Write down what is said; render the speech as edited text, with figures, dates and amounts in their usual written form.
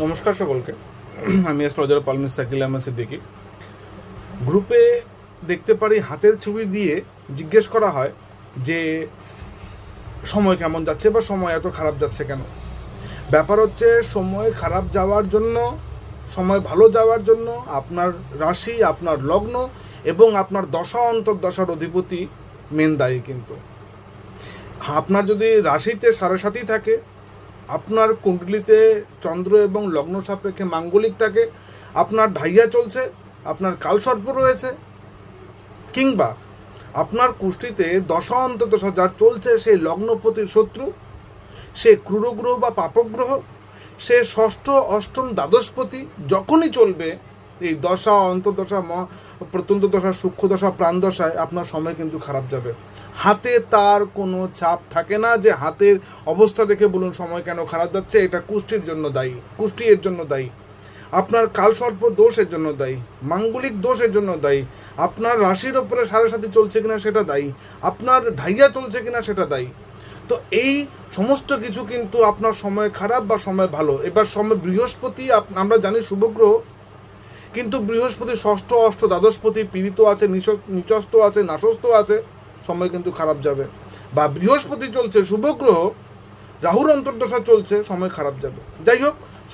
নমস্কার সকলকে। আমি অ্যাস্ট্রোলজার পালমিস সাকিল আহমেদ সিদ্দিকী। গ্রুপে দেখতে পারি হাতের ছবি দিয়ে জিজ্ঞেস করা হয় যে সময় কেমন যাচ্ছে বা সময় এত খারাপ যাচ্ছে কেন। ব্যাপার হচ্ছে, সময় খারাপ যাওয়ার জন্য, সময় ভালো যাওয়ার জন্য আপনার রাশি, আপনার লগ্ন এবং আপনার দশা অন্তর্দশার অধিপতি মেন দায়ী। কিন্তু আপনার যদি রাশিতে 7.5 থাকে, আপনার কুণ্ডলিতে চন্দ্র এবং লগ্ন সাপেক্ষে মাঙ্গলিক থাকে, আপনার ঢাইয়া চলছে, আপনার কালসর্প রয়েছে, কিংবা আপনার কুষ্ঠিতে দশা অন্তর্দশা যার চলছে সেই লগ্নপতির শত্রু, সে ক্রূরগ্রহ বা পাপগ্রহ, সে ষষ্ঠ অষ্টম দ্বাদশপতি যখনই চলবে, এই দশা অন্তর্দশা প্রত্যন্ত দশা সূক্ষ্ম দশা প্রাণ দশায় আপনার সময় কিন্তু খারাপ যাবে। হাতে তার কোনো চাপ থাকে না যে হাতের অবস্থা দেখে বলুন সময় কেন খারাপ যাচ্ছে। এটা কুষ্ঠির জন্য দায়ী, কুষ্ঠি এর জন্য দায়ী, আপনার কালসর্প দোষের জন্য দায়ী, মাঙ্গলিক দোষের জন্য দায়ী, আপনার রাশির ওপরে 7.5 চলছে কিনা সেটা দায়ী, আপনার ঢাইয়া চলছে কিনা সেটা দায়ী। তো এই সমস্ত কিছু কিন্তু আপনার সময় খারাপ বা সময় ভালো। এবার সময় বৃহস্পতি আমরা জানি শুভগ্রহ, কিন্তু বৃহস্পতি ষষ্ঠ অষ্ট দ্বাদশপতি পীড়িত আছে, নিচস্থ আছে, নাশস্থ আছে, সময় কিন্তু খারাপ যাবে। বা বৃহস্পতি চলছে শুভগ্রহ, রাহুর অন্তর্দশা চলছে, সময় খারাপ যাবে। যাই হোক,